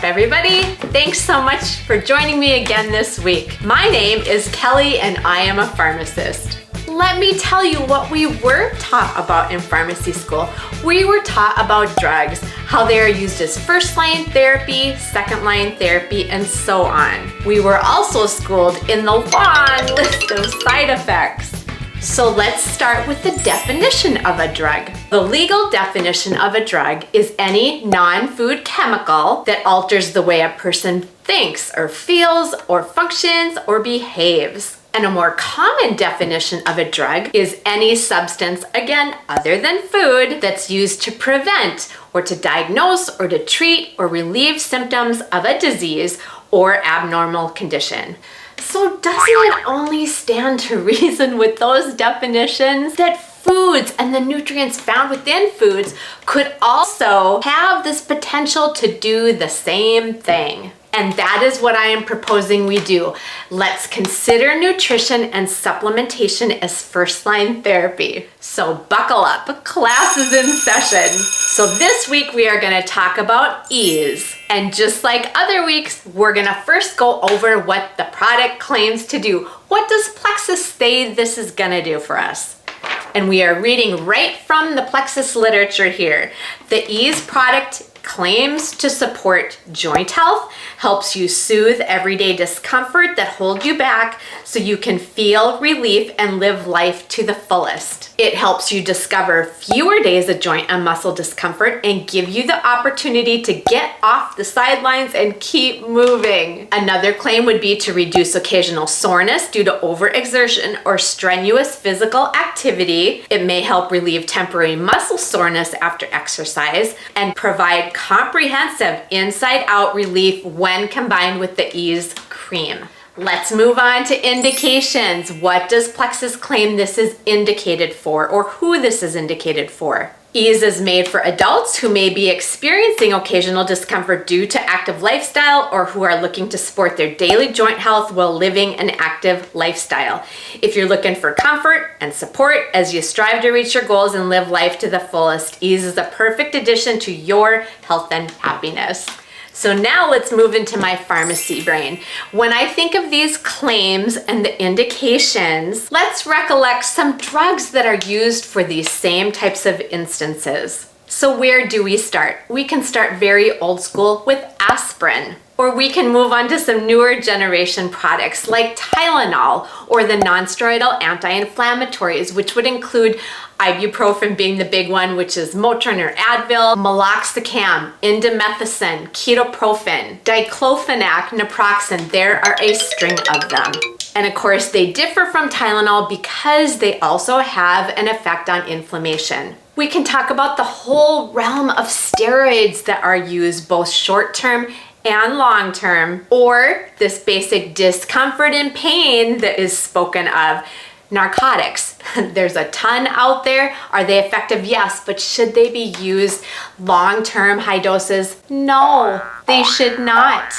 up, everybody? Thanks so much for joining me again this week. My name is Kelly and I am a pharmacist. Let me tell you what we were taught about in pharmacy school. We were taught about drugs, how they are used as first-line therapy, second-line therapy, and so on. We were also schooled in the long list of side effects. So let's start with the definition of a drug. The legal definition of a drug is any non-food chemical that alters the way a person thinks or feels or functions or behaves. And a more common definition of a drug is any substance, again, other than food, that's used to prevent or to diagnose or to treat or relieve symptoms of a disease or abnormal condition. So doesn't it only stand to reason with those definitions that foods and the nutrients found within foods could also have this potential to do the same thing? And that is what I am proposing we do. Let's consider nutrition and supplementation as first-line therapy. So buckle up, class is in session. So this week we are gonna talk about ease. And just like other weeks, we're gonna first go over what the product claims to do. What does plexus say this is gonna do for us? And we are reading right from the plexus literature here. The ease product claims to support joint health, helps you soothe everyday discomfort that hold you back so you can feel relief and live life to the fullest. It helps you discover fewer days of joint and muscle discomfort and give you the opportunity to get off the sidelines and keep moving. Another claim would be to reduce occasional soreness due to overexertion or strenuous physical activity. It may help relieve temporary muscle soreness after exercise and provide comprehensive inside-out relief when combined with the Ease cream. Let's move on to indications. What does plexus claim this is indicated for, or who this is indicated for? Ease is made for adults who may be experiencing occasional discomfort due to active lifestyle or who are looking to support their daily joint health while living an active lifestyle. If you're looking for comfort and support as you strive to reach your goals and live life to the fullest, Ease is a perfect addition to your health and happiness. So now let's move into my pharmacy brain. When I think of these claims and the indications, let's recollect some drugs that are used for these same types of instances. So where do we start? We can start very old school with aspirin, or we can move on to some newer generation products like Tylenol or the non-steroidal anti-inflammatories, which would include ibuprofen being the big one, which is Motrin or Advil, meloxicam, indomethacin, ketoprofen, diclofenac, naproxen. There are a string of them. And of course, they differ from Tylenol because they also have an effect on inflammation. We can talk about the whole realm of steroids that are used both short-term and long-term, or this basic discomfort and pain that is spoken of. Narcotics. There's a ton out there. Are they effective? Yes, but should they be used long-term, high doses? No, they should not.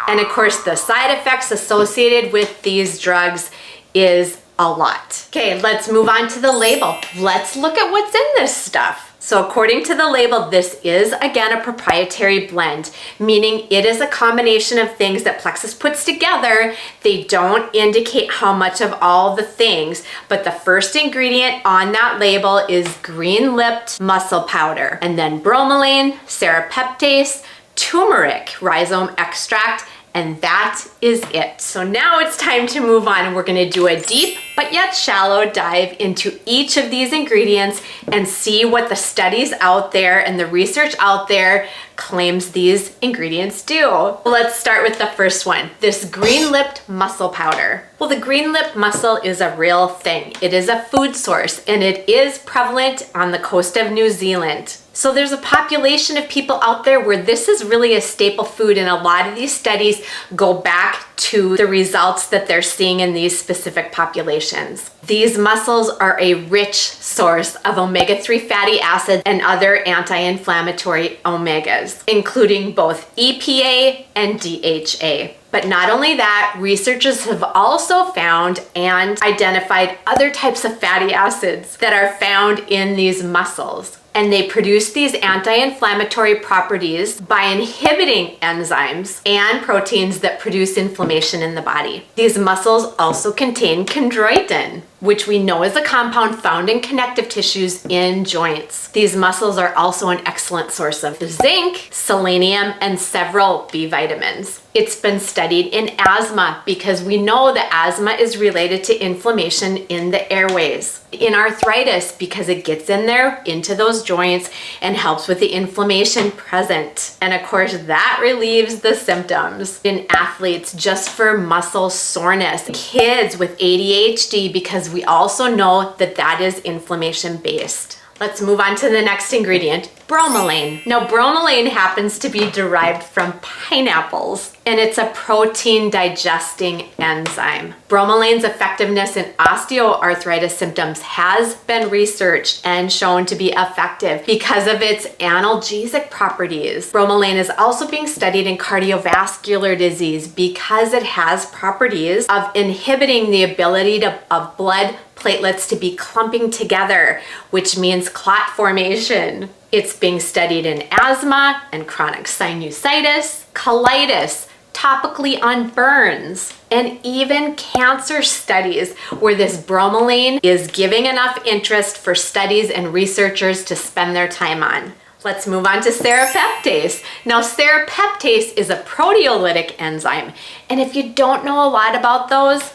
And of course, the side effects associated with these drugs is a lot. Okay, let's move on to the label. Let's look at what's in this stuff. So according to the label, this is, again, a proprietary blend, meaning it is a combination of things that Plexus puts together. They don't indicate how much of all the things, but the first ingredient on that label is green-lipped muscle powder, and then bromelain, serrapeptase, turmeric, rhizome extract, and that is it. So now it's time to move on, and we're gonna do a deep but yet shallow dive into each of these ingredients and see what the studies out there and the research out there claims these ingredients do. Let's start with the first one, this green-lipped muscle powder. Well, the green-lipped mussel is a real thing. It is a food source, and it is prevalent on the coast of New Zealand. So there's a population of people out there where this is really a staple food, and a lot of these studies go back to the results that they're seeing in these specific populations. These mussels are a rich source of omega-3 fatty acids and other anti-inflammatory omegas, including both EPA and DHA. But not only that, researchers have also found and identified other types of fatty acids that are found in these mussels. And they produce these anti-inflammatory properties by inhibiting enzymes and proteins that produce inflammation in the body. These muscles also contain chondroitin, which we know is a compound found in connective tissues in joints. These muscles are also an excellent source of zinc, selenium, and several B vitamins. It's been studied in asthma because we know that asthma is related to inflammation in the airways. In arthritis because it gets in there into those joints and helps with the inflammation present. And of course that relieves the symptoms. In athletes just for muscle soreness. Kids with ADHD because we also know that that is inflammation based. Let's move on to the next ingredient, bromelain. Now, bromelain happens to be derived from pineapples, and it's a protein digesting enzyme. Bromelain's effectiveness in osteoarthritis symptoms has been researched and shown to be effective because of its analgesic properties. Bromelain is also being studied in cardiovascular disease because it has properties of inhibiting the ability of blood platelets to be clumping together, which means clot formation. It's being studied in asthma and chronic sinusitis, colitis, topically on burns, and even cancer studies where this bromelain is giving enough interest for studies and researchers to spend their time on. Let's move on to serrapeptase. Now, serrapeptase is a proteolytic enzyme, and if you don't know a lot about those,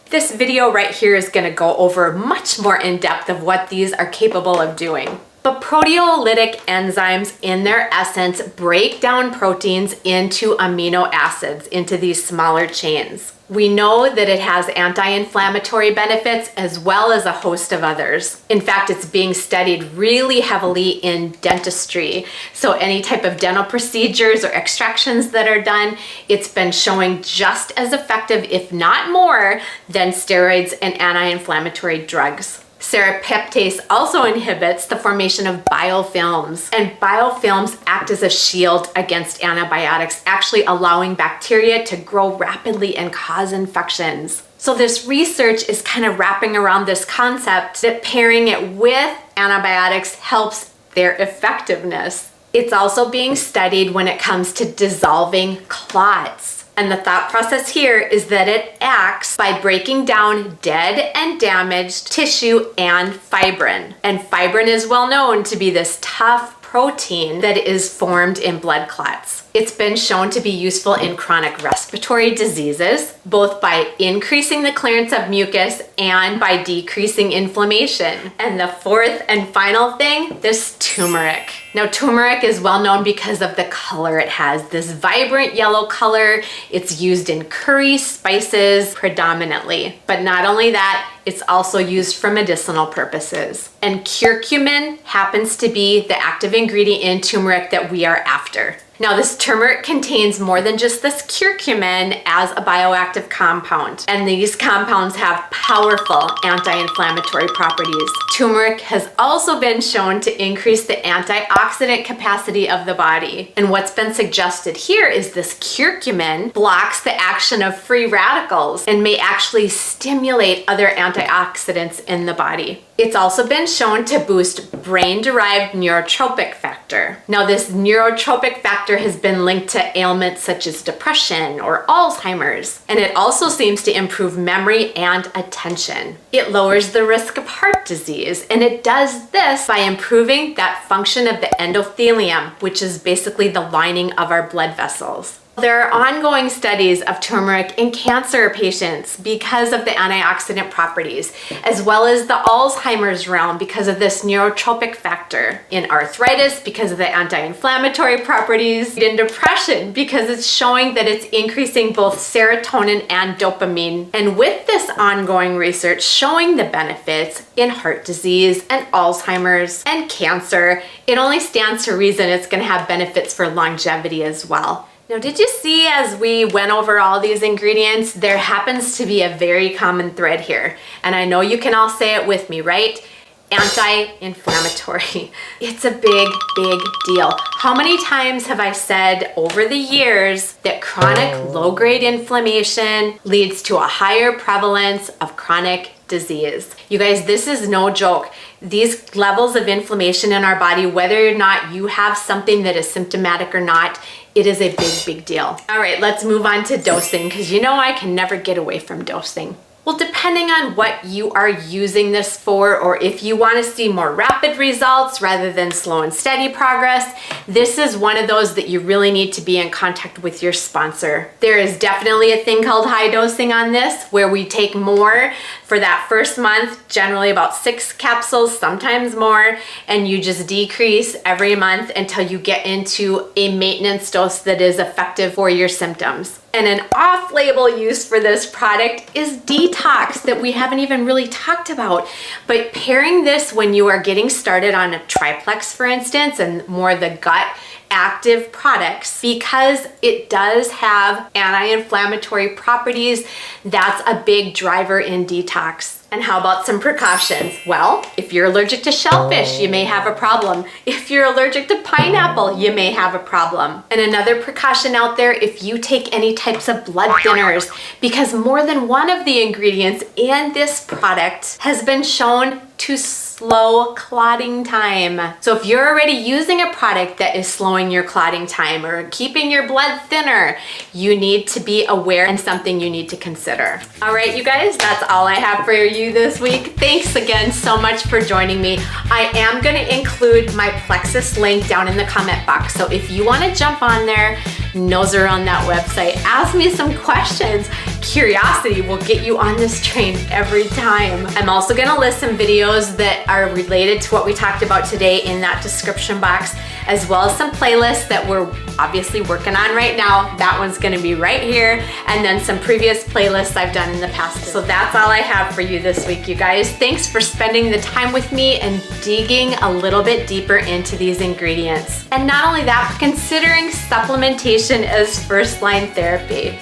this video right here is going to go over much more in depth of what these are capable of doing. But proteolytic enzymes in their essence break down proteins into amino acids, into these smaller chains. We know that it has anti-inflammatory benefits as well as a host of others. In fact, it's being studied really heavily in dentistry. So any type of dental procedures or extractions that are done, it's been showing just as effective, if not more, than steroids and anti-inflammatory drugs. Serrapeptase also inhibits the formation of biofilms, and biofilms act as a shield against antibiotics, actually allowing bacteria to grow rapidly and cause infections. So this research is kind of wrapping around this concept that pairing it with antibiotics helps their effectiveness. It's also being studied when it comes to dissolving clots. And the thought process here is that it acts by breaking down dead and damaged tissue and fibrin. And fibrin is well known to be this tough protein that is formed in blood clots. It's been shown to be useful in chronic respiratory diseases, both by increasing the clearance of mucus and by decreasing inflammation. And the fourth and final thing, this turmeric. Now, turmeric is well known because of the color it has, this vibrant yellow color. It's used in curry spices predominantly. But not only that, it's also used for medicinal purposes. And curcumin happens to be the active ingredient in turmeric that we are after. Now, this turmeric contains more than just this curcumin as a bioactive compound, and these compounds have powerful anti-inflammatory properties. Turmeric has also been shown to increase the antioxidant capacity of the body, and what's been suggested here is this curcumin blocks the action of free radicals and may actually stimulate other antioxidants in the body. It's also been shown to boost brain-derived neurotropic factor. Now, this neurotropic factor has been linked to ailments such as depression or Alzheimer's, and it also seems to improve memory and attention. It lowers the risk of heart disease, and it does this by improving that function of the endothelium, which is basically the lining of our blood vessels. There are ongoing studies of turmeric in cancer patients because of the antioxidant properties, as well as the Alzheimer's realm because of this neurotropic factor, in arthritis because of the anti-inflammatory properties, in depression because it's showing that it's increasing both serotonin and dopamine. And with this ongoing research showing the benefits in heart disease and Alzheimer's and cancer, it only stands to reason it's going to have benefits for longevity as well. Now, did you see as we went over all these ingredients, there happens to be a very common thread here. And I know you can all say it with me, right? anti-inflammatory. It's a big, big deal. How many times have I said over the years that chronic low-grade inflammation leads to a higher prevalence of chronic disease? You guys, this is no joke. These levels of inflammation in our body, whether or not you have something that is symptomatic or not, it is a big, big deal. All right, let's move on to dosing, because you know I can never get away from dosing. Well, depending on what you are using this for, or if you want to see more rapid results rather than slow and steady progress, this is one of those that you really need to be in contact with your sponsor. There is definitely a thing called high dosing on this, where we take more for that first month, generally about 6 capsules, sometimes more, and you just decrease every month until you get into a maintenance dose that is effective for your symptoms. And an off-label use for this product is detox that we haven't even really talked about. But pairing this when you are getting started on a triplex, for instance, and more the gut active products, because it does have anti-inflammatory properties, that's a big driver in detox. And how about some precautions? Well, if you're allergic to shellfish, you may have a problem. If you're allergic to pineapple, you may have a problem. And another precaution out there, if you take any types of blood thinners, because more than one of the ingredients in this product has been shown to slow clotting time. So if you're already using a product that is slowing your clotting time or keeping your blood thinner, you need to be aware and something you need to consider. All right, you guys, that's all I have for you this week. Thanks again so much for joining me. I am gonna include my Plexus link down in the comment box. So if you wanna jump on there, nose around that website, ask me some questions. Curiosity will get you on this train every time. I'm also gonna list some videos that are related to what we talked about today in that description box, as well as some playlists that we're obviously working on right now. That one's gonna be right here, and then some previous playlists I've done in the past. So that's all I have for you this week, you guys. Thanks for spending the time with me and digging a little bit deeper into these ingredients. And not only that, but considering supplementation as first-line therapy.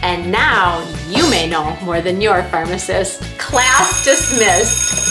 And now you may know more than your pharmacist. Class dismissed.